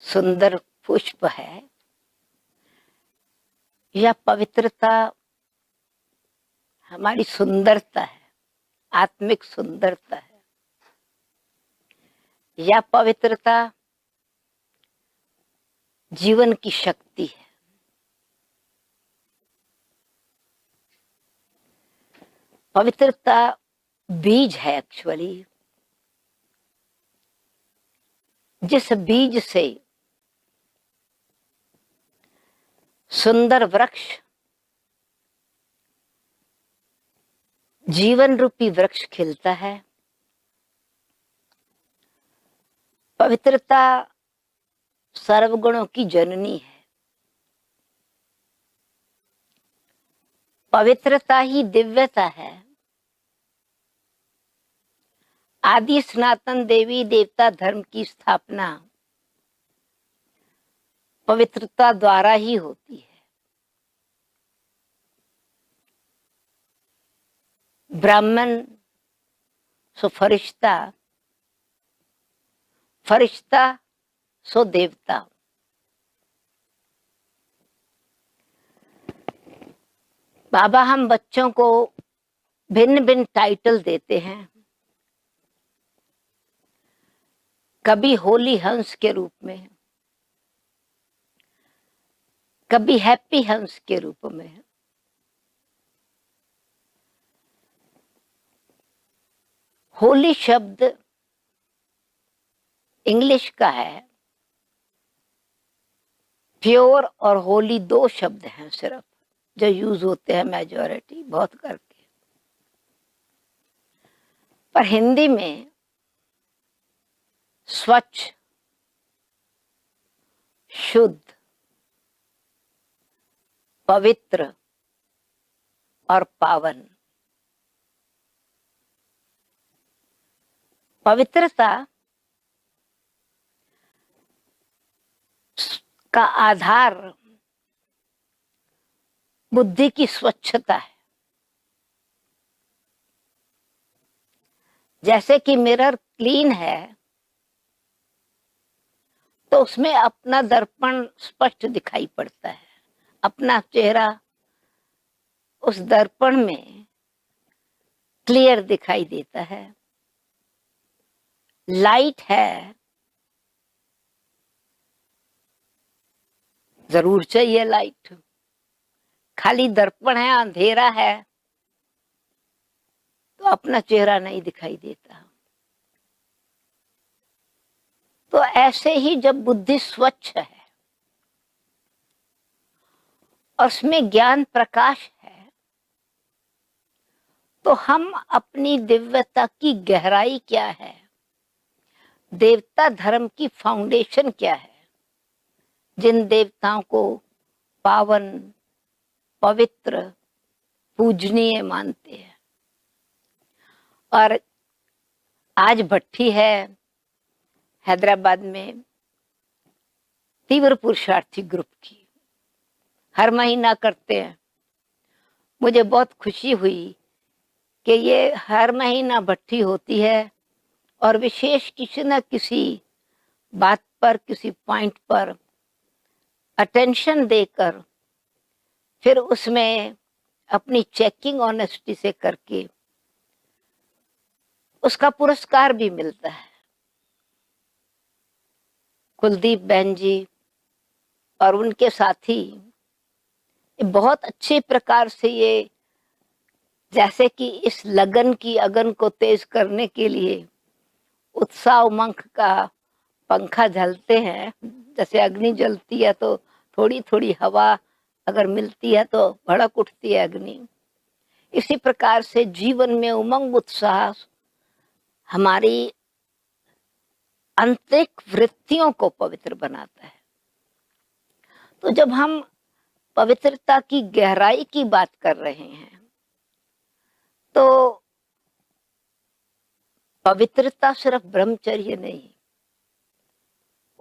सुंदर पुष्प है। यह पवित्रता हमारी सुंदरता है, आत्मिक सुंदरता है। यह पवित्रता जीवन की शक्ति है। पवित्रता बीज है एक्चुअली, जिस बीज से सुंदर वृक्ष, जीवन रूपी वृक्ष खिलता है। पवित्रता सर्वगुणों की जननी है। पवित्रता ही दिव्यता है। आदि सनातन देवी देवता धर्म की स्थापना पवित्रता द्वारा ही होती है। ब्राह्मण सो फरिश्ता, फरिश्ता सो देवता। बाबा हम बच्चों को भिन्न भिन्न टाइटल देते हैं, कभी होली हंस के रूप में, कभी हैप्पी हंस के रूप में। होली शब्द इंग्लिश का है। प्योर और होली दो शब्द हैं सिर्फ जो यूज होते हैं मेजॉरिटी बहुत करके। पर हिंदी में स्वच्छ, शुद्ध, पवित्र और पावन। पवित्रता का आधार बुद्धि की स्वच्छता है। जैसे कि मिरर क्लीन है तो उसमें अपना दर्पण स्पष्ट दिखाई पड़ता है, अपना चेहरा उस दर्पण में क्लियर दिखाई देता है। लाइट है, जरूर चाहिए लाइट। खाली दर्पण है, अंधेरा है तो अपना चेहरा नहीं दिखाई देता। तो ऐसे ही जब बुद्धि स्वच्छ है और उसमें ज्ञान प्रकाश है तो हम अपनी दिव्यता की गहराई क्या है, देवता धर्म की फाउंडेशन क्या है, जिन देवताओं को पावन, पवित्र, पूजनीय मानते हैं। और आज भट्टी है हैदराबाद में तीव्र पुरुषार्थी ग्रुप की, हर महीना करते हैं। मुझे बहुत खुशी हुई कि ये हर महीना भट्टी होती है और विशेष किसी न किसी बात पर, किसी पॉइंट पर अटेंशन देकर फिर उसमें अपनी चेकिंग ऑनेस्टी से करके उसका पुरस्कार भी मिलता है। कुलदीप बहन जी और उनके साथी बहुत अच्छे प्रकार से ये, जैसे कि इस लगन की अगन को तेज करने के लिए उत्साह उमंग का पंखा झलते हैं। जैसे अग्नि जलती है तो थोड़ी थोड़ी हवा अगर मिलती है तो भड़क उठती है अग्नि। इसी प्रकार से जीवन में उमंग उत्साह हमारी आंतरिक वृत्तियों को पवित्र बनाता है। तो जब हम पवित्रता की गहराई की बात कर रहे हैं तो पवित्रता सिर्फ ब्रह्मचर्य नहीं,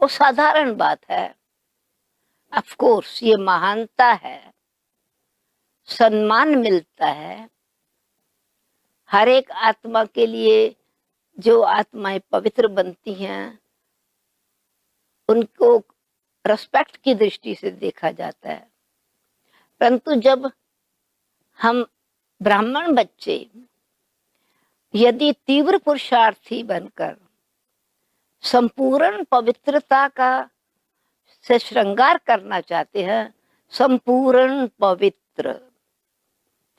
वो साधारण बात है। ऑफ कोर्स ये महानता है, सम्मान मिलता है। हर एक आत्मा के लिए जो आत्माएं पवित्र बनती हैं उनको रेस्पेक्ट की दृष्टि से देखा जाता है। परंतु जब हम ब्राह्मण बच्चे यदि तीव्र पुरुषार्थी बनकर संपूर्ण पवित्रता का से श्रृंगार करना चाहते हैं, संपूर्ण पवित्र,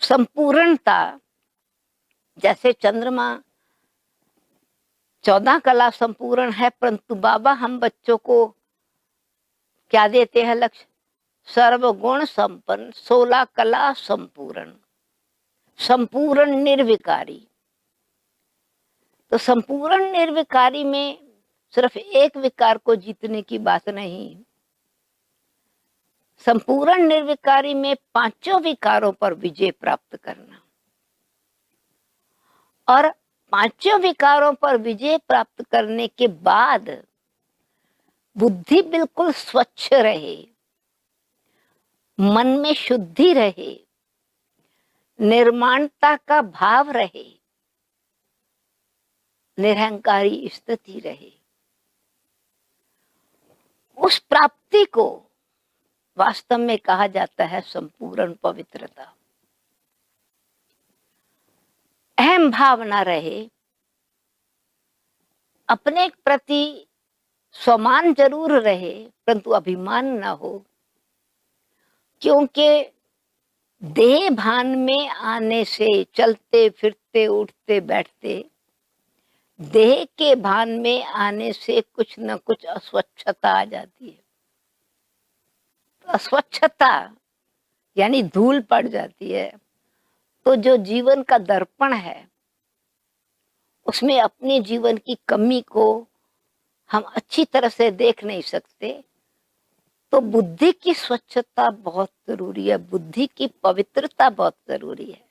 संपूर्णता, जैसे चंद्रमा 14 कला संपूर्ण है, परंतु बाबा हम बच्चों को क्या देते हैं लक्ष्य? सर्वगुण संपन्न, 16 कला संपूर्ण, संपूर्ण निर्विकारी। तो संपूर्ण निर्विकारी में सिर्फ एक विकार को जीतने की बात नहीं, संपूर्ण निर्विकारी में पांचों विकारों पर विजय प्राप्त करना। और पांचों विकारों पर विजय प्राप्त करने के बाद बुद्धि बिल्कुल स्वच्छ रहे, मन में शुद्धि रहे, निर्माणता का भाव रहे, निरहंकारी स्थिति रहे, उस प्राप्ति को वास्तव में कहा जाता है संपूर्ण पवित्रता। अहम भावना रहे, अपने प्रति स्वमान जरूर रहे, परंतु अभिमान ना हो, क्योंकि देह भान में आने से, चलते फिरते उठते बैठते देह के भान में आने से कुछ न कुछ अस्वच्छता आ जाती है। अस्वच्छता यानी धूल पड़ जाती है। तो जो जीवन का दर्पण है उसमें अपने जीवन की कमी को हम अच्छी तरह से देख नहीं सकते। तो बुद्धि की स्वच्छता बहुत जरूरी है, बुद्धि की पवित्रता बहुत जरूरी है।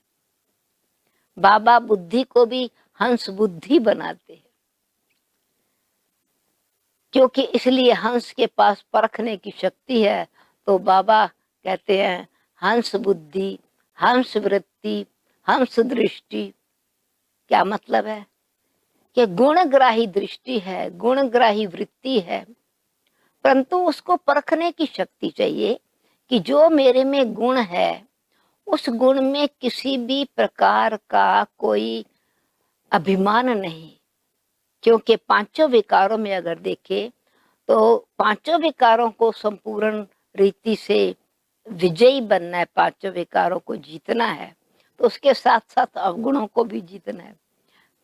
बाबा बुद्धि को भी हंस बुद्धि बनाते हैं, क्योंकि इसलिए हंस के पास परखने की शक्ति है। तो बाबा कहते हैं हंस बुद्धि, हंस वृत्ति, हंस दृष्टि। क्या मतलब है कि गुणग्राही दृष्टि है, गुणग्राही वृत्ति है, परंतु उसको परखने की शक्ति चाहिए कि जो मेरे में गुण है उस गुण में किसी भी प्रकार का कोई अभिमान नहीं। क्योंकि पांचों विकारों में अगर देखें तो पांचों विकारों को संपूर्ण रीति से विजयी बनना है, पांचों विकारों को जीतना है, तो उसके साथ साथ अवगुणों को भी जीतना है,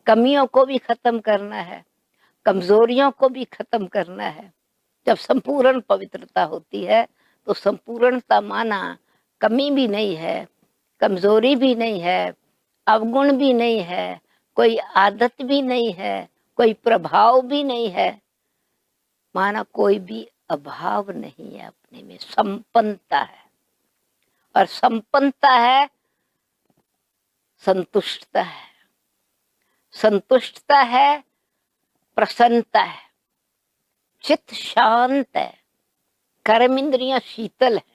कमियों को भी खत्म करना है, कमजोरियों को भी खत्म करना है। जब संपूर्ण पवित्रता होती है तो संपूर्णता माना कमी भी नहीं है, कमजोरी भी नहीं है, अवगुण भी नहीं है, कोई आदत भी नहीं है, कोई प्रभाव भी नहीं है, माना कोई भी अभाव नहीं है, अपने में संपन्नता है। और संपन्नता है, संतुष्टता है, संतुष्टता है, प्रसन्नता है, चित्त शांत है, कर्म इंद्रियां शीतल है।